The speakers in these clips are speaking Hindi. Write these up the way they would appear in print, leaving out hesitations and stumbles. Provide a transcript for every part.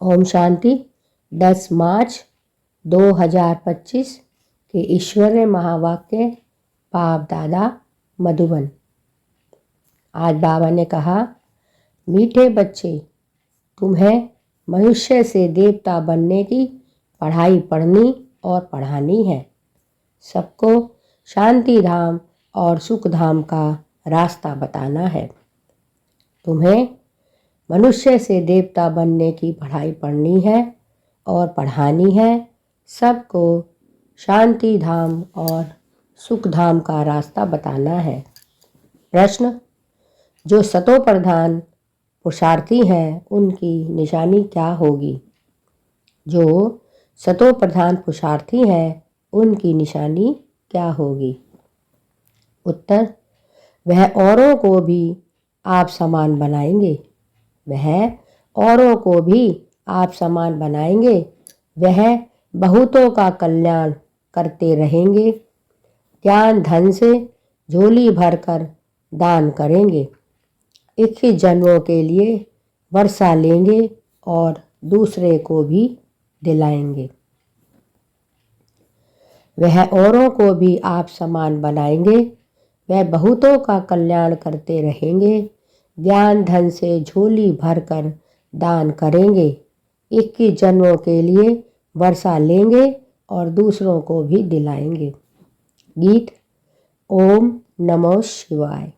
ओम शांति। 10 मार्च 2025 के ईश्वरीय महावाक्य बाप दादा मधुबन। आज बाबा ने कहा, मीठे बच्चे, तुम्हें मनुष्य से देवता बनने की पढ़ाई पढ़नी और पढ़ानी है। सबको शांति धाम और सुख धाम का रास्ता बताना है। तुम्हें मनुष्य से देवता बनने की पढ़ाई पढ़नी है और पढ़ानी है। सबको शांति धाम और सुख धाम का रास्ता बताना है। प्रश्न, जो सतो प्रधान पुरुषार्थी हैं उनकी निशानी क्या होगी? जो सतो प्रधान पुरुषार्थी हैं उनकी निशानी क्या होगी? उत्तर, वह औरों को भी आप समान बनाएंगे। वह औरों को भी आप समान बनाएंगे। वह बहुतों का कल्याण करते रहेंगे। ज्ञान धन से झोली भरकर दान करेंगे। 21 जन्मों के लिए वर्षा लेंगे और दूसरे को भी दिलाएंगे। वह औरों को भी आप समान बनाएंगे। वह बहुतों का कल्याण करते रहेंगे। ज्ञान धन से झोली भरकर दान करेंगे। 21 जन्मों के लिए वर्षा लेंगे और दूसरों को भी दिलाएंगे। गीत। ओम नमो शिवाय।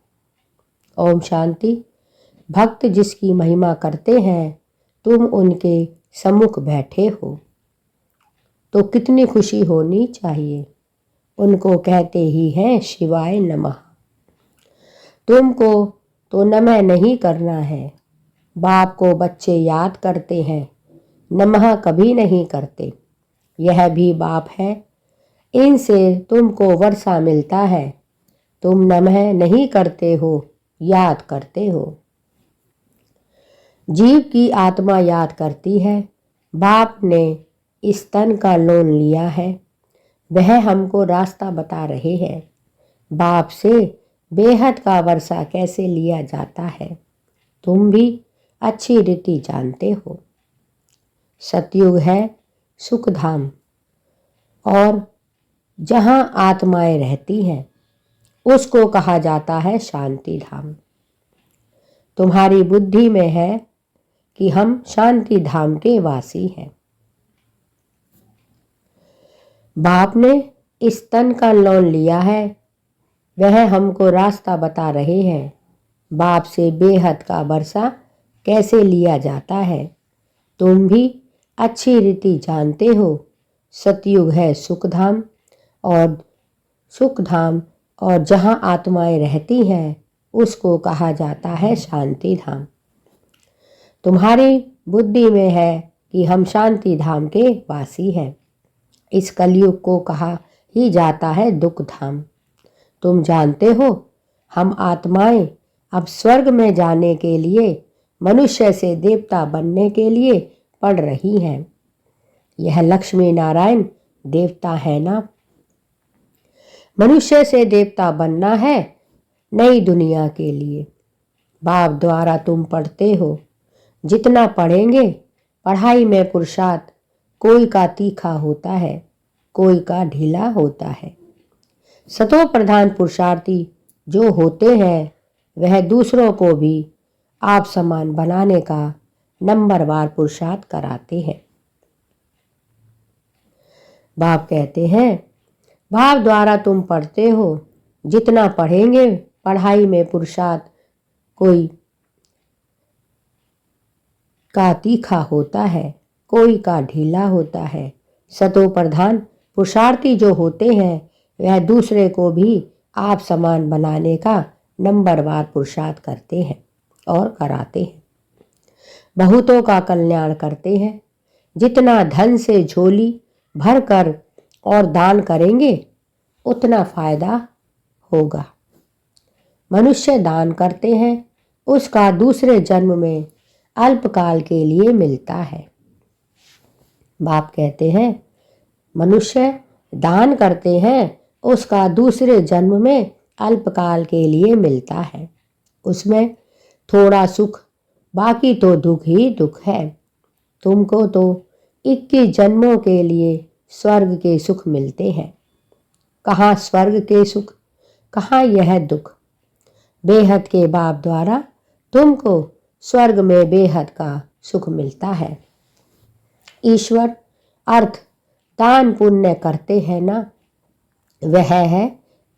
ओम शांति। भक्त जिसकी महिमा करते हैं, तुम उनके सम्मुख बैठे हो तो कितनी खुशी होनी चाहिए। उनको कहते ही हैं शिवाय नमः। तुमको तो नमः नहीं करना है। बाप को बच्चे याद करते हैं, नमः कभी नहीं करते। यह भी बाप है, इनसे तुमको वर्षा मिलता है। तुम नमः नहीं करते हो, याद करते हो। जीव की आत्मा याद करती है। बाप ने इस तन का लोन लिया है। वह हमको रास्ता बता रहे हैं। बाप से बेहद का वर्षा कैसे लिया जाता है, तुम भी अच्छी रीति जानते हो। सतयुग है सुख धाम और जहाँ आत्माएं रहती हैं उसको कहा जाता है शांति धाम। तुम्हारी बुद्धि में है कि हम शांति धाम के वासी हैं। बाप ने इस तन का लोन लिया है। वह हमको रास्ता बता रहे हैं। बाप से बेहद का वर्षा कैसे लिया जाता है, तुम भी अच्छी रीति जानते हो। सतयुग है सुख धाम और जहाँ आत्माएं रहती हैं उसको कहा जाता है शांति धाम। तुम्हारी बुद्धि में है कि हम शांति धाम के वासी हैं। इस कलयुग को कहा ही जाता है दुख धाम। तुम जानते हो, हम आत्माएं अब स्वर्ग में जाने के लिए मनुष्य से देवता बनने के लिए पढ़ रही हैं। यह लक्ष्मी नारायण देवता है ना। मनुष्य से देवता बनना है नई दुनिया के लिए। बाप द्वारा तुम पढ़ते हो। जितना पढ़ेंगे, पढ़ाई में पुरुषार्थ कोई का तीखा होता है, कोई का ढीला होता है। सतो प्रधान पुरुषार्थी जो होते हैं वह दूसरों को भी आप समान बनाने का नंबरवार पुरुषार्थ कराते हैं। बाप कहते हैं, भाव द्वारा तुम पढ़ते हो। जितना पढ़ेंगे, पढ़ाई में पुरुषार्थ कोई का तीखा होता है, कोई का ढीला होता है। सतो प्रधान पुरुषार्थी जो होते हैं वह दूसरे को भी आप समान बनाने का नंबरवार पुरुषार्थ करते हैं और कराते हैं। बहुतों का कल्याण करते हैं। जितना धन से झोली भरकर और दान करेंगे उतना फायदा होगा। मनुष्य दान करते हैं, उसका दूसरे जन्म में अल्पकाल के लिए मिलता है। बाप कहते हैं, मनुष्य दान करते हैं, उसका दूसरे जन्म में अल्पकाल के लिए मिलता है। उसमें थोड़ा सुख, बाकी तो दुख ही दुख है। तुमको तो 21 जन्मों के लिए स्वर्ग के सुख मिलते हैं। कहाँ स्वर्ग के सुख, कहाँ यह दुख। बेहद के बाप द्वारा तुमको स्वर्ग में बेहद का सुख मिलता है। ईश्वर अर्थ दान पुण्य करते हैं ना, वह है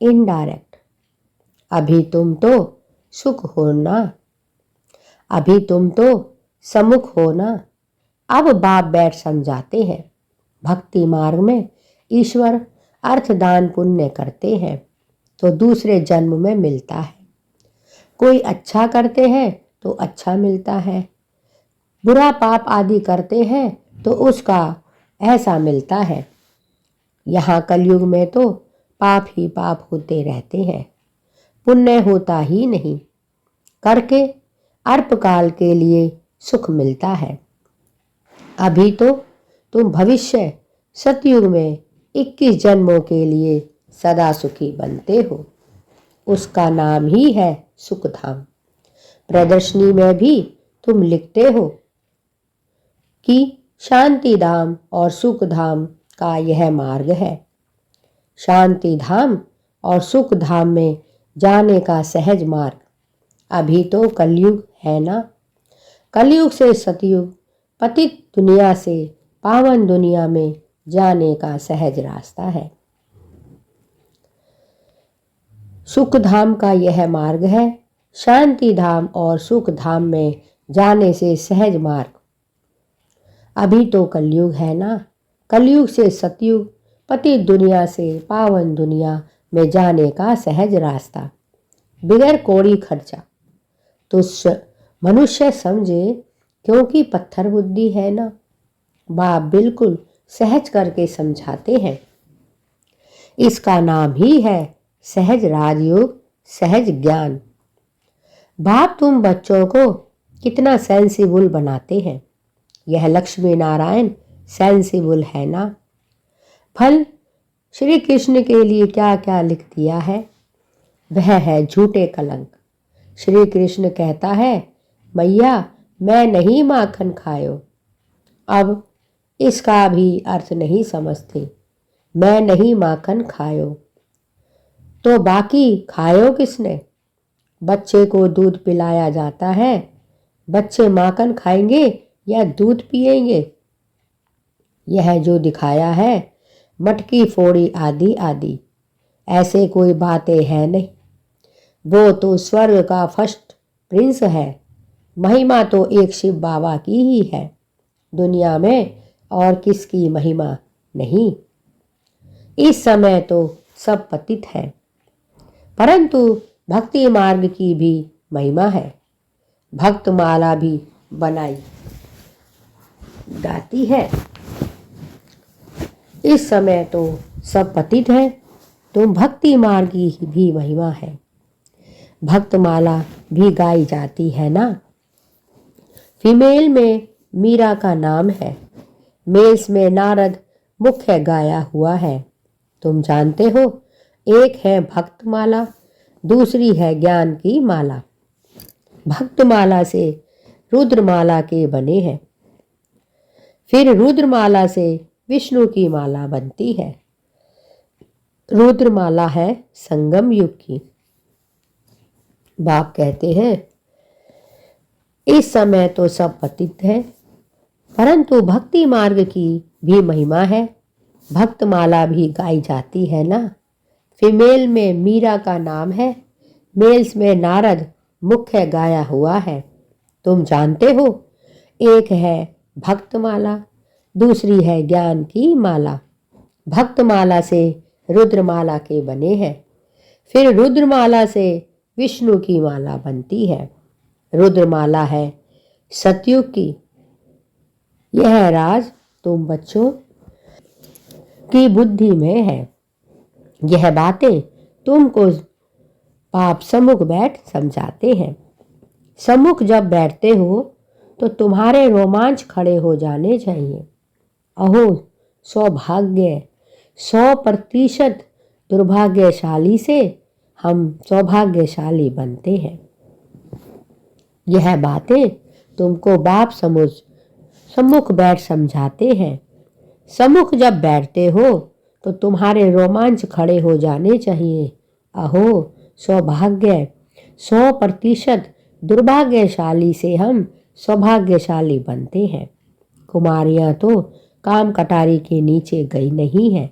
इनडायरेक्ट। अभी तुम तो सुख हो ना, अभी तुम तो सम्मुख हो ना। अब बाप बैठ समझाते हैं। भक्ति मार्ग में ईश्वर अर्थ दान पुण्य करते हैं तो दूसरे जन्म में मिलता है। कोई अच्छा करते हैं तो अच्छा मिलता है, बुरा पाप आदि करते हैं तो उसका ऐसा मिलता है। यहाँ कलयुग में तो पाप ही पाप होते रहते हैं, पुण्य होता ही नहीं। करके अल्पकाल के लिए सुख मिलता है। अभी तो तुम भविष्य सतयुग में 21 जन्मों के लिए सदा सुखी बनते हो। उसका नाम ही है सुखधाम। प्रदर्शनी में भी तुम लिखते हो कि शांति धाम और सुख धाम का यह मार्ग है। शांति धाम और सुख धाम में जाने का सहज मार्ग अभी तो कलयुग है ना। कलयुग से सतयुग, पतित दुनिया से पावन दुनिया में जाने का सहज रास्ता है। सुख धाम का यह मार्ग है। शांति धाम और सुख धाम में जाने से सहज मार्ग अभी तो कलयुग है ना। कलयुग से सतयुग, पतित दुनिया से पावन दुनिया में जाने का सहज रास्ता बिगैर कौड़ी खर्चा। तो मनुष्य समझे, क्योंकि पत्थर बुद्धि है ना। बाप बिल्कुल सहज करके समझाते हैं। इसका नाम ही है सहज राजयोग, सहज ज्ञान। बाप तुम बच्चों को कितना सेंसिबल बनाते हैं। यह लक्ष्मी नारायण सेंसिबल है ना। फल श्री कृष्ण के लिए क्या क्या लिख दिया है, वह है झूठे कलंक। श्री कृष्ण कहता है, मैया मैं नहीं माखन खायो। अब इसका भी अर्थ नहीं समझते। मैं नहीं माखन खायो तो बाकी खायो किसने। बच्चे को दूध पिलाया जाता है, बच्चे माखन खाएंगे या दूध पिएंगे। यह जो दिखाया है मटकी फोड़ी आदि आदि, ऐसे कोई बातें हैं नहीं। वो तो स्वर्ग का फर्स्ट प्रिंस है। महिमा तो एक शिव बाबा की ही है, दुनिया में और किसकी महिमा नहीं। इस समय तो सब पतित है, परंतु भक्ति मार्ग की भी महिमा है। भक्त माला भी बनाई जाती है। इस समय तो सब पतित है, तो भक्ति मार्ग की भी महिमा है। भक्त माला भी गाई जाती है ना। फीमेल में मीरा का नाम है, मेल्स में नारद मुख्य गाया हुआ है। तुम जानते हो, एक है भक्त माला, दूसरी है ज्ञान की माला। भक्त माला से रुद्रमाला के बने हैं, फिर रुद्रमाला से विष्णु की माला बनती है। रुद्रमाला है संगम युग की। बाप कहते हैं, इस समय तो सब पतित है, परंतु भक्ति मार्ग की भी महिमा है। भक्त माला भी गाई जाती है ना। फीमेल में मीरा का नाम है, मेल्स में नारद मुख्य गाया हुआ है। तुम जानते हो, एक है भक्त माला, दूसरी है ज्ञान की माला। भक्त माला से रुद्रमाला के बने हैं, फिर रुद्रमाला से विष्णु की माला बनती है। रुद्रमाला है सतयुग की। यह राज तुम बच्चों की बुद्धि में है। यह बातें तुमको बाप सम्मुख बैठ समझाते हैं। सम्मुख जब बैठते हो तो तुम्हारे रोमांच खड़े हो जाने चाहिए। अहो सौभाग्य, 100% दुर्भाग्यशाली से हम सौभाग्यशाली बनते हैं। यह बातें तुमको बाप सम्मुख बैठ समझाते हैं। सम्मुख जब बैठते हो तो तुम्हारे रोमांच खड़े हो जाने चाहिए। अहो सौभाग्य, 100% दुर्भाग्यशाली से हम सौभाग्यशाली बनते हैं। कुमारियां तो काम कटारी के नीचे गई नहीं है।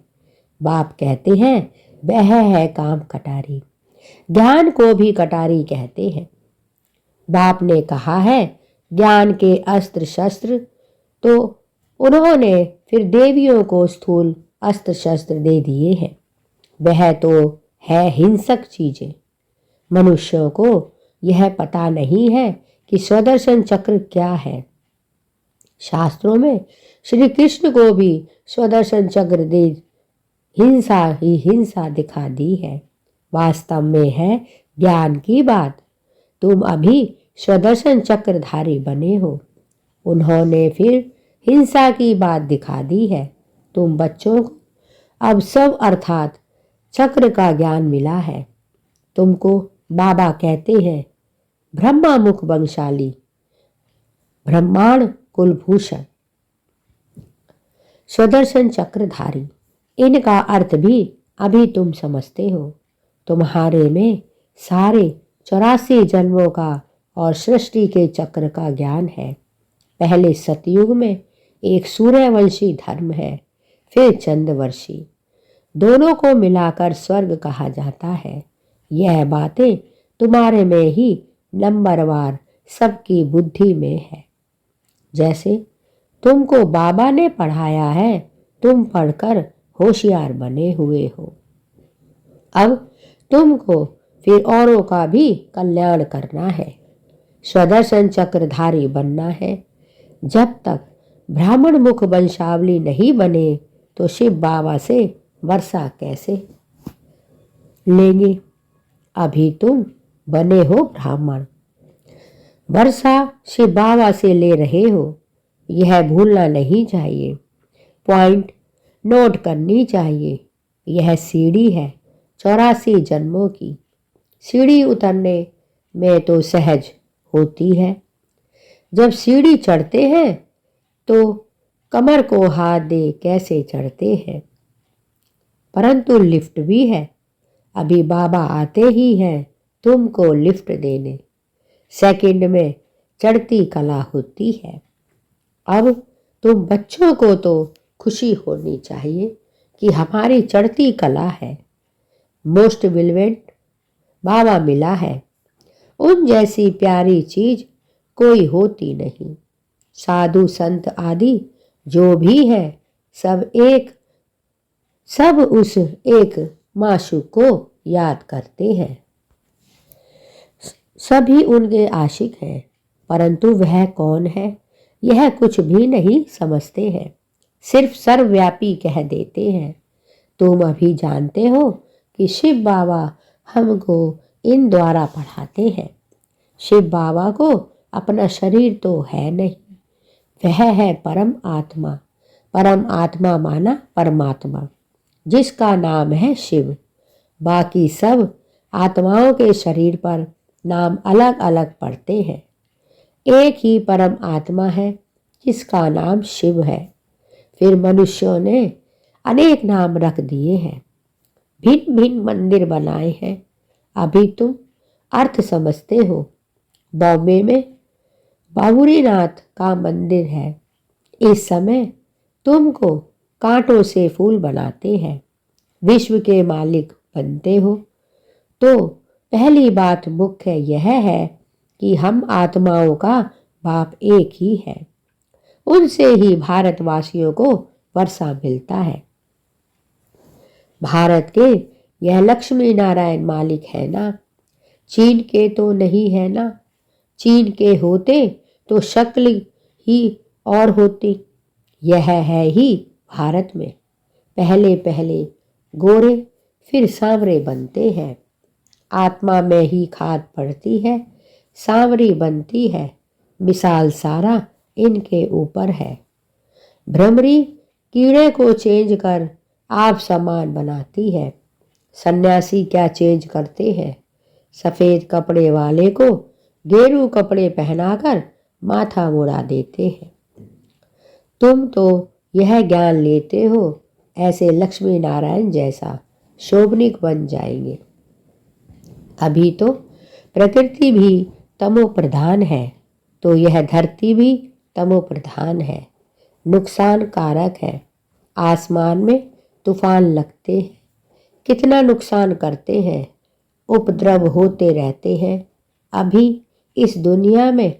बाप कहते हैं वह है काम कटारी। ज्ञान को भी कटारी कहते हैं। बाप ने कहा है ज्ञान के अस्त्र शस्त्र, तो उन्होंने फिर देवियों को स्थूल अस्त्र शस्त्र दे दिए हैं। वह तो है हिंसक चीजें। मनुष्यों को यह पता नहीं है कि स्वदर्शन चक्र क्या है। शास्त्रों में श्री कृष्ण को भी स्वदर्शन चक्र दे हिंसा ही हिंसा दिखा दी है। वास्तव में है ज्ञान की बात। तुम अभी स्वदर्शन चक्रधारी बने हो। उन्होंने फिर हिंसा की बात दिखा दी है। तुम बच्चों को अब सब अर्थात चक्र का ज्ञान मिला है। तुमको बाबा कहते हैं ब्रह्मा मुख वंशाली, ब्रह्मांड कुलभूषण, स्वदर्शन चक्रधारी। इनका अर्थ भी अभी तुम समझते हो। तुम्हारे में सारे 84 जन्मों का और सृष्टि के चक्र का ज्ञान है। पहले सतयुग में एक सूर्यवंशी धर्म है, फिर चंद्रवर्षी। दोनों को मिलाकर स्वर्ग कहा जाता है। यह बातें तुम्हारे में ही नंबरवार सबकी बुद्धि में है। जैसे तुमको बाबा ने पढ़ाया है, तुम पढ़कर होशियार बने हुए हो। अब तुमको फिर औरों का भी कल्याण करना है, स्वदर्शन चक्रधारी बनना है। जब तक ब्राह्मण मुख वंशावली नहीं बने तो शिव बाबा से वर्षा कैसे लेंगे। अभी तुम बने हो ब्राह्मण, वर्षा शिव बाबा से ले रहे हो। यह भूलना नहीं चाहिए, पॉइंट नोट करनी चाहिए। यह सीढ़ी है 84 जन्मों की। सीढ़ी उतरने में तो सहज होती है। जब सीढ़ी चढ़ते हैं तो कमर को हाथ दे कैसे चढ़ते हैं। परंतु लिफ्ट भी है। अभी बाबा आते ही हैं तुमको लिफ्ट देने। सेकंड में चढ़ती कला होती है। अब तुम बच्चों को तो खुशी होनी चाहिए कि हमारी चढ़ती कला है। मोस्ट विलवेंट बाबा मिला है। उन जैसी प्यारी चीज कोई होती नहीं। साधु संत आदि जो भी है सब उस एक माशूक को याद करते हैं। सभी उनके आशिक हैं, परंतु वह कौन है यह कुछ भी नहीं समझते हैं। सिर्फ सर्वव्यापी कह देते हैं। तुम अभी जानते हो कि शिव बाबा हमको इन द्वारा पढ़ाते हैं। शिव बाबा को अपना शरीर तो है नहीं, वह है परम आत्मा। परम आत्मा माना परमात्मा, जिसका नाम है शिव। बाकी सब आत्माओं के शरीर पर नाम अलग अलग पड़ते हैं। एक ही परम आत्मा है जिसका नाम शिव है। फिर मनुष्यों ने अनेक नाम रख दिए हैं, भिन्न भिन्न मंदिर बनाए हैं। अभी तुम अर्थ समझते हो। बॉम्बे में बाबूरीनाथ का मंदिर है। इस समय तुमको कांटों से फूल बनाते हैं। विश्व के मालिक बनते हो तो पहली बात मुख्य यह है कि हम आत्माओं का बाप एक ही है। उनसे ही भारतवासियों को वर्षा मिलता है। भारत के यह लक्ष्मी नारायण मालिक है ना, चीन के तो नहीं है ना। चीन के होते तो शक्ल ही और होती। यह है ही भारत में पहले पहले गोरे फिर सांवरे बनते हैं। आत्मा में ही खाद पड़ती है, सांवरी बनती है। मिसाल सारा इनके ऊपर है। भ्रमरी कीड़े को चेंज कर आप समान बनाती है। सन्यासी क्या चेंज करते हैं, सफ़ेद कपड़े वाले को गेरू कपड़े पहनाकर माथा मुड़ा देते हैं। तुम तो यह ज्ञान लेते हो ऐसे लक्ष्मी नारायण जैसा शोभनिक बन जाएंगे। अभी तो प्रकृति भी तमो प्रधान है, तो यह धरती भी तमो प्रधान है, नुकसान कारक है। आसमान में तूफान लगते हैं, कितना नुकसान करते हैं, उपद्रव होते रहते हैं। अभी इस दुनिया में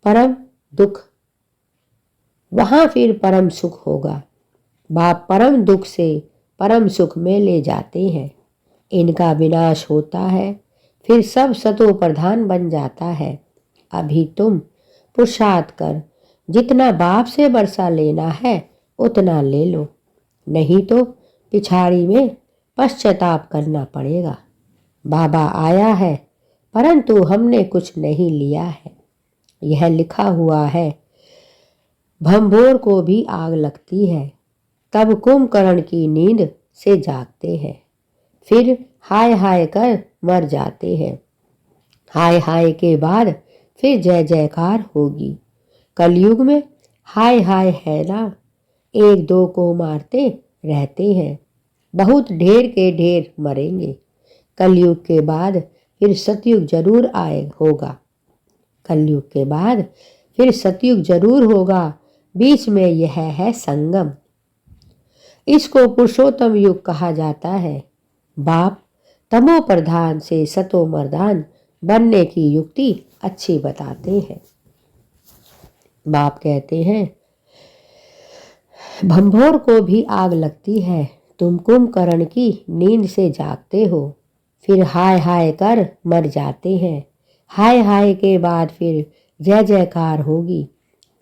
परम दुख, वहां फिर परम सुख होगा। बाप परम दुख से परम सुख में ले जाते हैं। इनका विनाश होता है, फिर सब सतो प्रधान बन जाता है। अभी तुम पुरुषार्थ कर जितना बाप से वर्षा लेना है उतना ले लो, नहीं तो पिछाड़ी में पश्चाताप करना पड़ेगा। बाबा आया है परंतु हमने कुछ नहीं लिया है। यह लिखा हुआ है, भंभोर को भी आग लगती है, तब कुंभकर्ण की नींद से जागते हैं, फिर हाय हाय कर मर जाते हैं। हाय हाय के बाद फिर जय जयकार होगी। कलयुग में हाय हाय है ना, एक दो को मारते रहते हैं, बहुत ढेर के ढेर मरेंगे। कलयुग के बाद फिर सतयुग जरूर आए होगा। कलयुग के बाद फिर सतयुग जरूर होगा, बीच में यह है संगम। इसको पुरुषोत्तम युग कहा जाता है। बाप तमो प्रधान से सतो मर्दान बनने की युक्ति अच्छी बताते हैं। बाप कहते हैं, भंभोर को भी आग लगती है, तुम कुंभकर्ण की नींद से जागते हो, फिर हाय हाय कर मर जाते हैं। हाय हाय के बाद फिर जय जयकार होगी।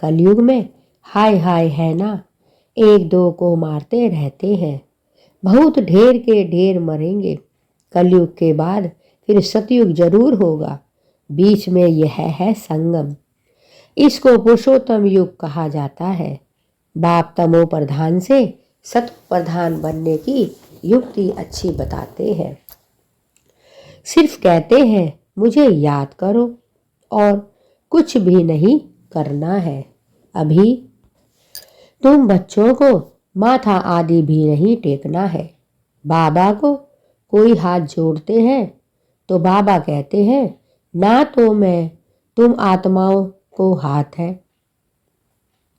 कलयुग में हाय हाय है ना, एक दो को मारते रहते हैं, बहुत ढेर के ढेर मरेंगे। कलयुग के बाद फिर सतयुग जरूर होगा, बीच में यह है संगम। इसको पुरुषोत्तम युग कहा जाता है। बाप तमो प्रधान से सतो प्रधान बनने की युक्ति अच्छी बताते हैं। सिर्फ कहते हैं मुझे याद करो और कुछ भी नहीं करना है। अभी तुम बच्चों को माथा आदि भी नहीं टेकना है। बाबा को कोई हाथ जोड़ते हैं तो बाबा कहते हैं, ना तो मैं तुम आत्माओं को हाथ है।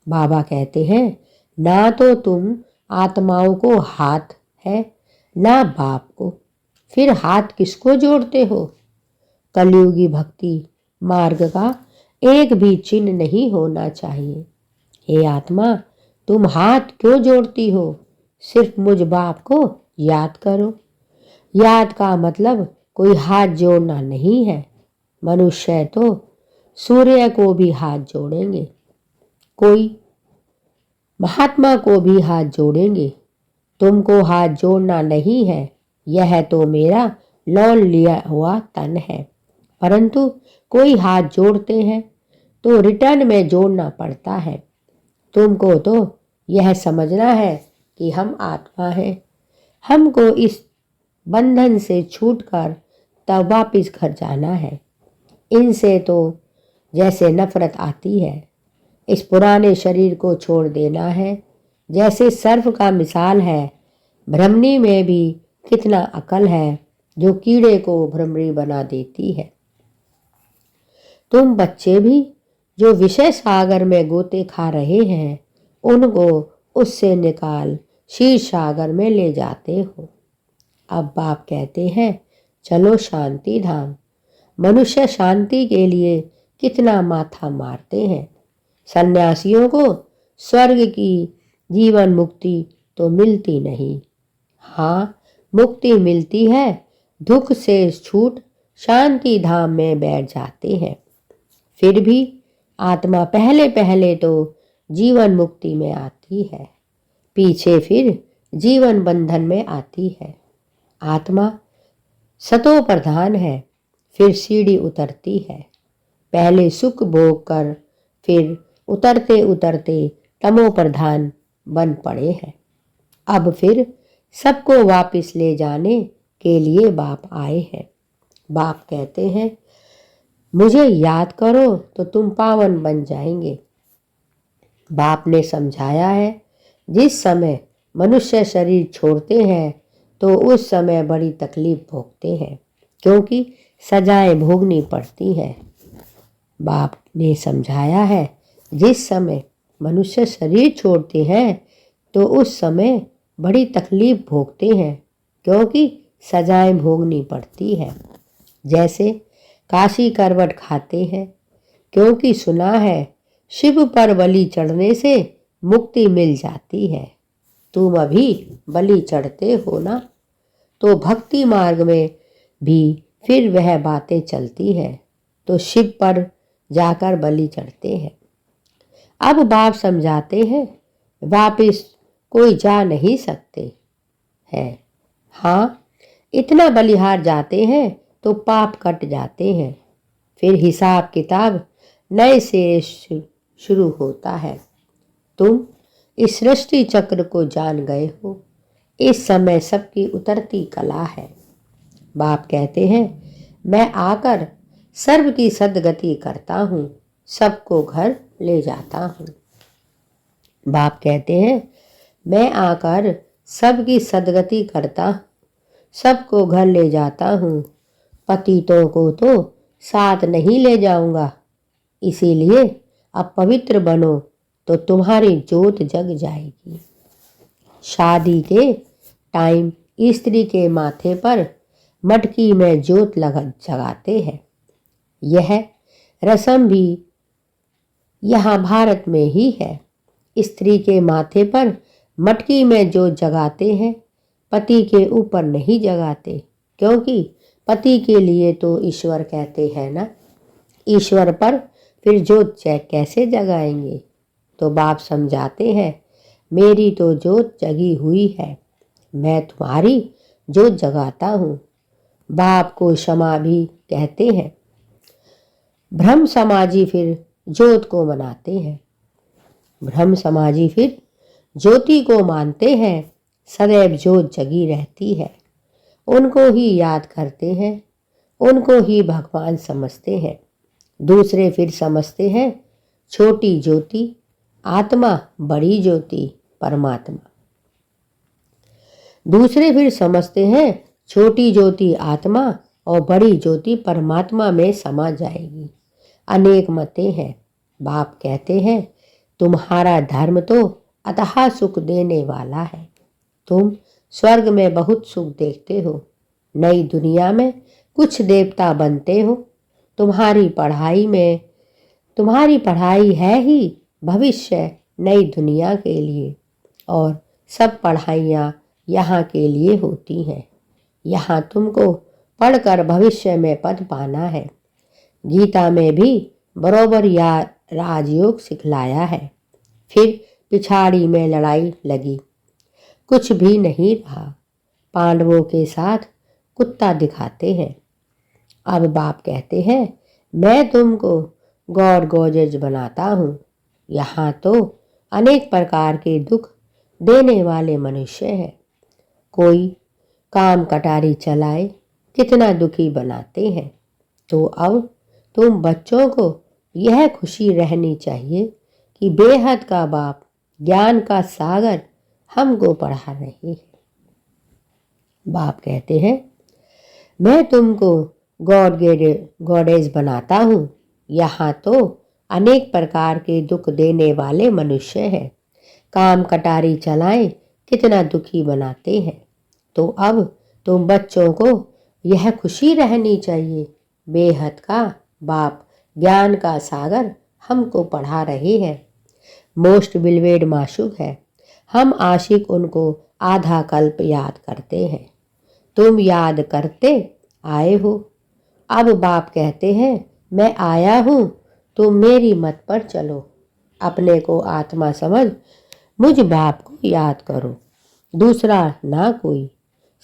बाबा कहते हैं, ना तो तुम आत्माओं को हाथ है, ना बाप को, फिर हाथ किसको जोड़ते हो? कलयुगी भक्ति मार्ग का एक भी चिन्ह नहीं होना चाहिए। हे आत्मा, तुम हाथ क्यों जोड़ती हो? सिर्फ मुझ बाप को याद करो। याद का मतलब कोई हाथ जोड़ना नहीं है। मनुष्य तो सूर्य को भी हाथ जोड़ेंगे, कोई महात्मा को भी हाथ जोड़ेंगे। तुमको हाथ जोड़ना नहीं है, यह तो मेरा लौट लिया हुआ तन है। परंतु कोई हाथ जोड़ते हैं तो रिटर्न में जोड़ना पड़ता है। तुमको तो यह समझना है कि हम आत्मा हैं, हमको इस बंधन से छूटकर तब वापिस घर जाना है। इनसे तो जैसे नफरत आती है, इस पुराने शरीर को छोड़ देना है। जैसे सर्फ का मिसाल है, भ्रमरी में भी कितना अकल है जो कीड़े को भ्रमरी बना देती है। तुम बच्चे भी जो विषय सागर में गोते खा रहे हैं, उनको उससे निकाल क्षीर सागर में ले जाते हो। अब बाप कहते हैं, चलो शांति धाम। मनुष्य शांति के लिए कितना माथा मारते हैं। सन्यासियों को स्वर्ग की जीवन मुक्ति तो मिलती नहीं। हाँ, मुक्ति मिलती है, दुख से छूट शांति धाम में बैठ जाते हैं। फिर भी आत्मा पहले पहले तो जीवन मुक्ति में आती है, पीछे फिर जीवन बंधन में आती है। आत्मा सतो प्रधान है, फिर सीढ़ी उतरती है। पहले सुख भोग कर फिर उतरते उतरते तमो प्रधान बन पड़े हैं। अब फिर सबको वापस ले जाने के लिए बाप आए हैं। बाप कहते हैं, मुझे याद करो तो तुम पावन बन जाएंगे। बाप ने समझाया है, जिस समय मनुष्य शरीर छोड़ते हैं तो उस समय बड़ी तकलीफ भोगते हैं, क्योंकि सजाएं भोगनी पड़ती हैं। बाप ने समझाया है, जिस समय मनुष्य शरीर छोड़ते हैं तो उस समय बड़ी तकलीफ भोगते हैं, क्योंकि सजाएं भोगनी पड़ती है। जैसे काशी करवट खाते हैं, क्योंकि सुना है शिव पर बलि चढ़ने से मुक्ति मिल जाती है। तुम अभी बलि चढ़ते हो ना, तो भक्ति मार्ग में भी फिर वह बातें चलती हैं, तो शिव पर जाकर बलि चढ़ते हैं। अब बाप समझाते हैं, वापिस कोई जा नहीं सकते हैं। हाँ, इतना बलिहार जाते हैं तो पाप कट जाते हैं, फिर हिसाब किताब नए से शुरू होता है। तुम इस सृष्टि चक्र को जान गए हो, इस समय सबकी उतरती कला है। बाप कहते हैं, मैं आकर सर्व की सद्गति करता हूँ, सबको घर ले जाता हूँ। बाप कहते हैं, मैं आकर सबकी सद्गति करता हूँ, सबको घर ले जाता हूँ। पतितों को तो साथ नहीं ले जाऊंगा, इसीलिए अब पवित्र बनो तो तुम्हारी जोत जग जाएगी। शादी के टाइम स्त्री के माथे पर मटकी में जोत जगाते हैं। यह रस्म भी यहाँ भारत में ही है। स्त्री के माथे पर मटकी में जोत जगाते हैं, पति के ऊपर नहीं जगाते, क्योंकि पति के लिए तो ईश्वर कहते हैं ना, ईश्वर पर फिर जोत कैसे जगाएंगे। तो बाप समझाते हैं, मेरी तो जोत जगी हुई है, मैं तुम्हारी जोत जगाता हूँ। बाप को क्षमा भी कहते हैं। ब्रह्म समाजी फिर जोत को मनाते हैं। ब्रह्म समाजी फिर ज्योति को मानते हैं, सदैव जोत जगी रहती है। उनको ही याद करते हैं, उनको ही भगवान समझते हैं। दूसरे फिर समझते हैं छोटी ज्योति आत्मा, बड़ी ज्योति परमात्मा। दूसरे फिर समझते हैं छोटी ज्योति आत्मा और बड़ी ज्योति परमात्मा में समा जाएगी। अनेक मतें हैं। बाप कहते हैं, तुम्हारा धर्म तो अतः सुख देने वाला है। तुम स्वर्ग में बहुत सुख देखते हो, नई दुनिया में कुछ देवता बनते हो। तुम्हारी पढ़ाई है ही भविष्य नई दुनिया के लिए, और सब पढ़ाइयाँ यहाँ के लिए होती हैं। यहाँ तुमको पढ़कर भविष्य में पद पाना है। गीता में भी बरोबर या राजयोग सिखलाया है। फिर पिछाड़ी में लड़ाई लगी, कुछ भी नहीं रहा। पांडवों के साथ कुत्ता दिखाते हैं। अब बाप कहते हैं, मैं तुमको गॉड गॉडेज बनाता हूँ। यहाँ तो अनेक प्रकार के दुख देने वाले मनुष्य हैं। कोई काम कटारी चलाए कितना दुखी बनाते हैं। तो अब तुम बच्चों को यह खुशी रहनी चाहिए कि बेहद का बाप ज्ञान का सागर हमको पढ़ा रहे हैं। बाप कहते हैं, मैं तुमको गॉडेज बनाता हूँ। यहाँ तो अनेक प्रकार के दुख देने वाले मनुष्य हैं। काम कटारी चलाएं कितना दुखी बनाते हैं। तो अब तुम बच्चों को यह खुशी रहनी चाहिए, बेहद का बाप ज्ञान का सागर हमको पढ़ा रहे हैं। मोस्ट बिलवेड माशूक है, हम आशिक उनको आधा कल्प याद करते हैं। तुम याद करते आए हो। अब बाप कहते हैं, मैं आया हूँ, तुम मेरी मत पर चलो। अपने को आत्मा समझ मुझ बाप को याद करो, दूसरा ना कोई।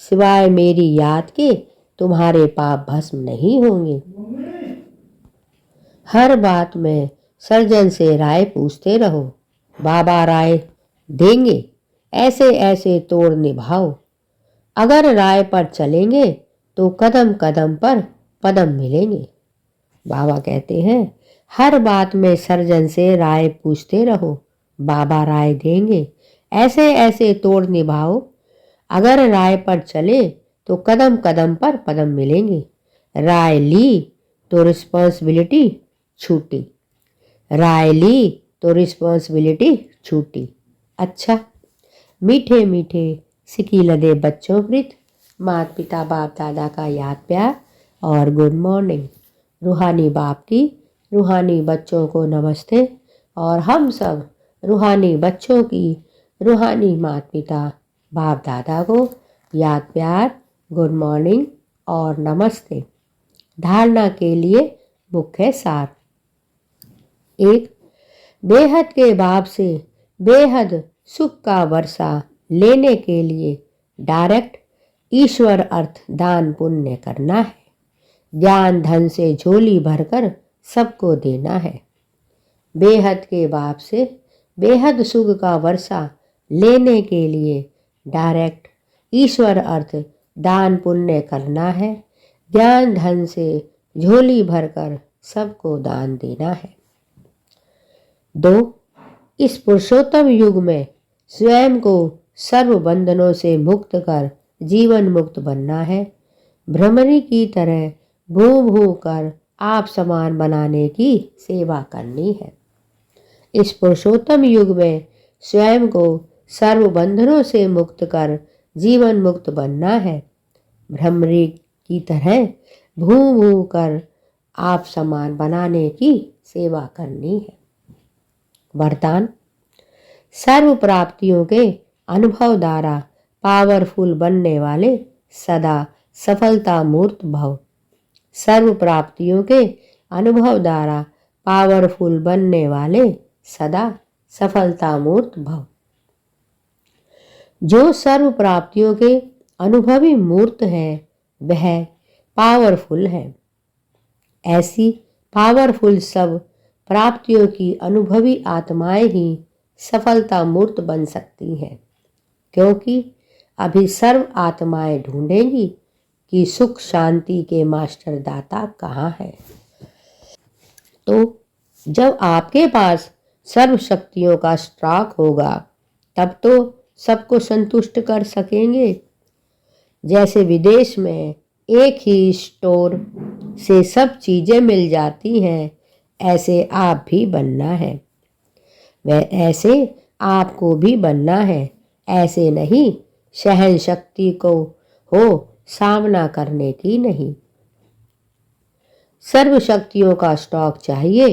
सिवाय मेरी याद के तुम्हारे पाप भस्म नहीं होंगे। हर बात में सर्जन से राय पूछते रहो, बाबा राय देंगे, ऐसे ऐसे तोड़ निभाओ। अगर राय पर चलेंगे तो कदम कदम पर पदम मिलेंगे। बाबा कहते हैं, हर बात में सर्जन से राय पूछते रहो, बाबा राय देंगे, ऐसे ऐसे तोड़ निभाओ। अगर राय पर चले तो कदम कदम पर पदम मिलेंगे। राय ली तो रिस्पॉन्सिबिलिटी छूटी, राय ली तो रिस्पॉन्सिबिलिटी छूटी। अच्छा, मीठे मीठे सिकी लदे बच्चों प्रीत, माता पिता बाप दादा का याद प्यार और गुड मॉर्निंग। रूहानी बाप की रूहानी बच्चों को नमस्ते, और हम सब रूहानी बच्चों की रूहानी माता पिता बाप दादा को याद प्यार, गुड मॉर्निंग और नमस्ते। धारणा के लिए मुख्य सार। 1. बेहद के बाप से बेहद सुख का वर्षा लेने के लिए डायरेक्ट ईश्वर अर्थ दान पुण्य करना है। ज्ञान धन से झोली भरकर सबको देना है। बेहद के बाप से बेहद सुख का वर्षा लेने के लिए डायरेक्ट ईश्वर अर्थ दान पुण्य करना है। ज्ञान धन से झोली भरकर सबको दान देना है। 2. इस पुरुषोत्तम युग में स्वयं को सर्व बंधनों से मुक्त कर जीवन मुक्त बनना है। भ्रमरी की तरह भू भू कर आप समान बनाने की सेवा करनी है। इस पुरुषोत्तम युग में स्वयं को सर्व बंधनों से मुक्त कर जीवन मुक्त बनना है। भ्रमरी की तरह भू भू कर आप समान बनाने की सेवा करनी है। वरदान। सर्व प्राप्तियों के अनुभव द्वारा पावरफुल बनने वाले सदा सफलता मूर्त भव। सर्व प्राप्तियों के अनुभव द्वारा पावरफुल बनने वाले सदा सफलता मूर्त भव। जो सर्व प्राप्तियों के अनुभवी मूर्त है वह पावरफुल है। ऐसी पावरफुल सब प्राप्तियों की अनुभवी आत्माएं ही सफलता मूर्त बन सकती हैं, क्योंकि अभी सर्व आत्माएं ढूंढेंगी कि सुख शांति के मास्टर दाता कहाँ है। तो जब आपके पास सर्व शक्तियों का स्टॉक होगा तब तो सबको संतुष्ट कर सकेंगे। जैसे विदेश में एक ही स्टोर से सब चीज़ें मिल जाती हैं, ऐसे आप भी बनना है। वह ऐसे आपको भी बनना है। ऐसे नहीं सहन शक्ति को हो सामना करने की नहीं। सर्व शक्तियों का स्टॉक चाहिए,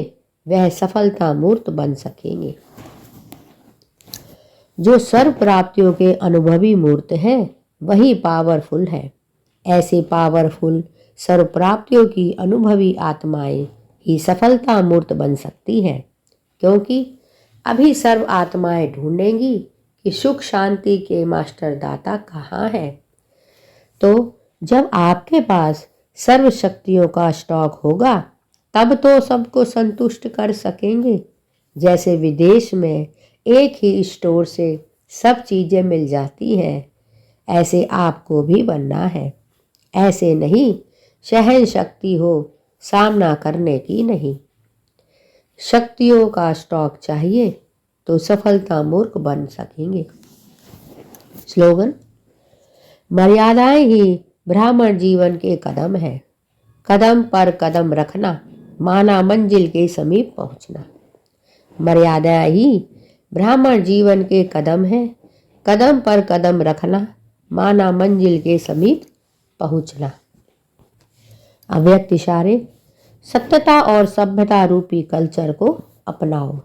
वह सफलता मूर्त बन सकेंगे। जो सर्व प्राप्तियों के अनुभवी मूर्त हैं वही पावरफुल है। ऐसे पावरफुल सर्व प्राप्तियों की अनुभवी आत्माएं ही सफलता मूर्त बन सकती हैं, क्योंकि अभी सर्व आत्माएं ढूंढेंगी कि सुख शांति के मास्टर दाता कहाँ है। तो जब आपके पास सर्व शक्तियों का स्टॉक होगा तब तो सबको संतुष्ट कर सकेंगे। जैसे विदेश में एक ही स्टोर से सब चीज़ें मिल जाती हैं, ऐसे आपको भी बनना है। ऐसे नहीं सहन शक्ति हो सामना करने की नहीं। शक्तियों का स्टॉक चाहिए तो सफलता मूर्ख बन सकेंगे। स्लोगन। मर्यादाएं ही ब्राह्मण जीवन के कदम है। कदम पर कदम रखना माना मंजिल के समीप पहुंचना। मर्यादा ही ब्राह्मण जीवन के कदम है। कदम पर कदम रखना माना मंजिल के समीप पहुंचना। अव्यक्त इशारे। सत्यता और सभ्यता रूपी कल्चर को अपनाओ।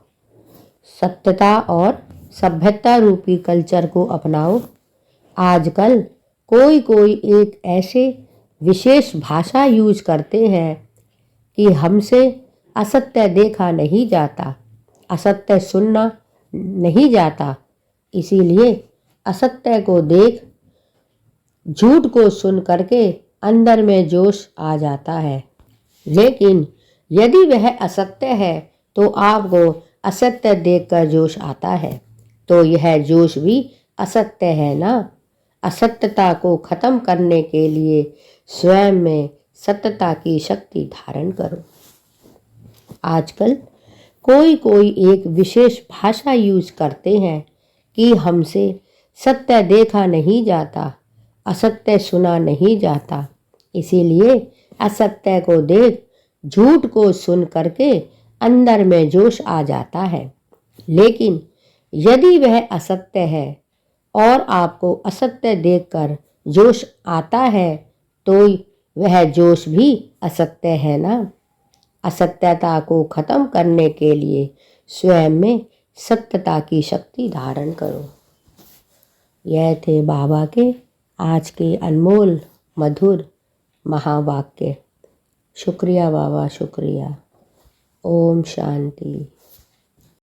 सत्यता और सभ्यता रूपी कल्चर को अपनाओ। आजकल कोई कोई एक ऐसे विशेष भाषा यूज करते हैं कि हमसे असत्य देखा नहीं जाता, असत्य सुनना नहीं जाता। इसीलिए असत्य को देख झूठ को सुन करके अंदर में जोश आ जाता है, लेकिन यदि वह असत्य है तो आपको असत्य देखकर जोश आता है, तो यह जोश भी असत्य है ना। असत्यता को खत्म करने के लिए स्वयं में सत्यता की शक्ति धारण करो। आजकल कोई कोई एक विशेष भाषा यूज करते हैं कि हमसे सत्य देखा नहीं जाता, असत्य सुना नहीं जाता, इसीलिए असत्य को देख झूठ को सुन करके अंदर में जोश आ जाता है। लेकिन यदि वह असत्य है और आपको असत्य देखकर जोश आता है तो वह जोश भी असत्य है ना। असत्यता को खत्म करने के लिए स्वयं में सत्यता की शक्ति धारण करो। यह थे बाबा के आज के अनमोल मधुर महावाक्य। शुक्रिया बाबा, शुक्रिया। ओम शांति।